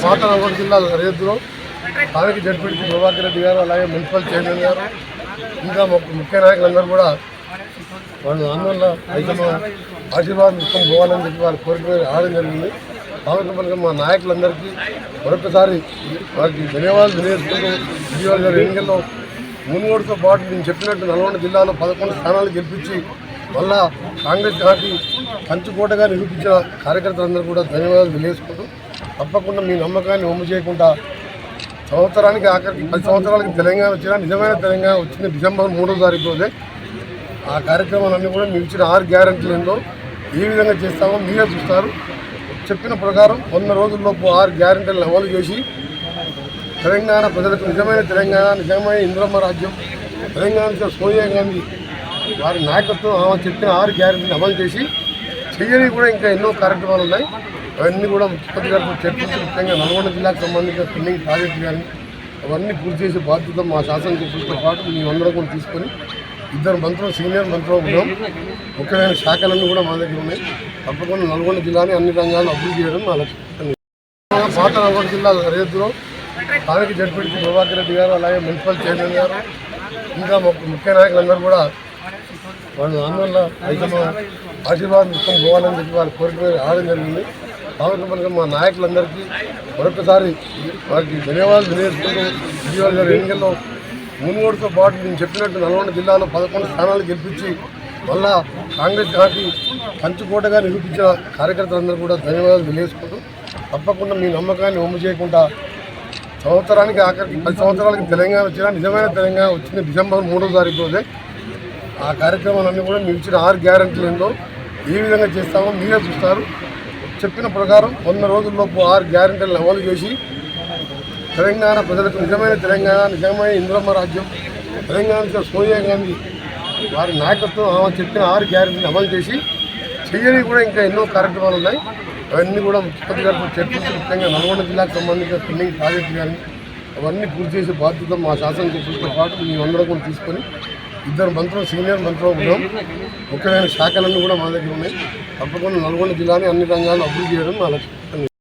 పాత నల్గొండ జిల్లా రైతులు స్థానిక జడ్పీటీ ప్రభాకర్ రెడ్డి గారు, అలాగే మున్సిపల్ చైర్మన్ గారు, ఇంకా ముఖ్య నాయకులందరూ కూడా వాళ్ళు ఆందోళన అయితే మా ఆశీర్వాదం ఇష్టం పోవాలని చెప్పి వారి కోరిక ఆడడం జరిగింది. కాబట్టి మా నాయకులందరికీ మరొకసారి వారికి ధన్యవాదాలు తెలియజేసుకుంటూ ఇటీవల ఎన్నికల్లో మునుగోడుతో పాటు నేను చెప్పినట్టు నల్గొండ జిల్లాలో 11 స్థానాలు గెలిపించి మళ్ళా కాంగ్రెస్ పార్టీ కంచుకోటగా నిరూపించిన కార్యకర్తలందరూ కూడా ధన్యవాదాలు తెలియజేసుకుంటూ తప్పకుండా మీ నమ్మకాన్ని ఒమ్ము చేయకుండా సంవత్సరానికి ఆఖరికి 10 సంవత్సరాలకి తెలంగాణ వచ్చినా నిజమైన తెలంగాణ వచ్చింది డిసెంబర్ 3వ తారీఖు రోజే. ఆ కార్యక్రమాలన్నీ కూడా మీరు ఇచ్చిన 6 గ్యారెంటీలు ఏందో ఏ విధంగా చేస్తామో మీరే చూస్తారు. చెప్పిన ప్రకారం 100 రోజుల్లోపు 6 గ్యారెంటీలను అమలు చేసి తెలంగాణ ప్రజలకు నిజమైన తెలంగాణ, నిజమైన ఇంద్రమ్మ రాజ్యం, తెలంగాణ సోనియా గాంధీ వారి నాయకత్వం ఆమె చెప్పిన 6 గ్యారెంటీలు అమలు చేసి చెయ్యని కూడా ఇంకా ఎన్నో కార్యక్రమాలు ఉన్నాయి. అవన్నీ కూడా ముఖ్యమంత్రి గారితో చర్చించి ముఖ్యంగా నల్గొండ జిల్లాకు సంబంధించిన పెండింగ్ ప్రాజెక్టు కానీ అవన్నీ పూర్తి చేసే బాధ్యత మా శాసనసభ్యులతో పాటు మేమందరం కూడా తీసుకొని 2 మంత్రులు సీనియర్ మంత్రులు ఉన్నాం. ముఖ్యమైన శాఖలన్నీ కూడా మా దగ్గర ఉన్నాయి. తప్పకుండా నల్గొండ జిల్లాని అన్ని రంగాల్లో అభివృద్ధి చేయడం మా లక్ష్యం. పాత నల్గొండ జిల్లా రైతులు స్థానిక జడ్పీటీ ప్రభాకర్ రెడ్డి గారు, అలాగే మున్సిపల్ చైర్మన్ గారు, ఇంకా ముఖ్య నాయకులందరూ కూడా వాళ్ళు ఆందోళన అయితే మా ఆశీర్వాదం ఇష్టం పోవాలని చెప్పి వారి కోరిక ఆడడం జరిగింది. కాబట్టి మా నాయకులందరికీ మరొకసారి వారికి ధన్యవాదాలు తెలియజేసుకుంటూ ఇటీవల ఎన్నికల్లో మునుగోడుతో పాటు నేను చెప్పినట్టు నల్గొండ జిల్లాలో 11 స్థానాలు గెలిపించి మళ్ళా కాంగ్రెస్ పార్టీ కంచుకోటగా నిరూపించిన కార్యకర్తలందరూ కూడా ధన్యవాదాలు తెలియజేసుకుంటూ తప్పకుండా మీ నమ్మకాన్ని ఒమ్ము చేయకుండా సంవత్సరానికి ఆఖరికి 10 సంవత్సరాలకి తెలంగాణ వచ్చినా నిజమైన తెలంగాణ వచ్చింది డిసెంబర్ 3వ తారీఖు రోజే. ఆ కార్యక్రమాలన్నీ కూడా మీరు ఇచ్చిన 6 గ్యారెంటీలు ఏందో ఏ విధంగా చేస్తామో మీరే చూస్తారు. చెప్పిన ప్రకారం 100 రోజుల్లోపు 6 గ్యారెంటీలను అమలు చేసి తెలంగాణ ప్రజలకు నిజమైన తెలంగాణ, నిజమైన ఇంద్రమ్మ రాజ్యం, తెలంగాణ సోనియా గాంధీ వారి నాయకత్వం ఆమె చెప్పిన 6 గ్యారెంటీలు అమలు చేసి చెయ్యని కూడా ఇంకా ఎన్నో కార్యక్రమాలు ఉన్నాయి. అవన్నీ కూడా ముఖ్యమంత్రి గారితో చర్చించి ముఖ్యంగా నల్గొండ జిల్లాకు సంబంధించిన పెండింగ్ ప్రాజెక్టు కానీ అవన్నీ పూర్తి చేసే బాధ్యత మా శాసనసభ్యులతో పాటు మేమందరం కూడా తీసుకొని 2 మంత్రులు సీనియర్ మంత్రులు ఉన్నాం. ముఖ్యమైన శాఖలన్నీ కూడా మా దగ్గర ఉన్నాయి. తప్పకుండా నల్గొండ జిల్లాని అన్ని రంగాల్లో అభివృద్ధి చేయడం మా లక్ష్యం.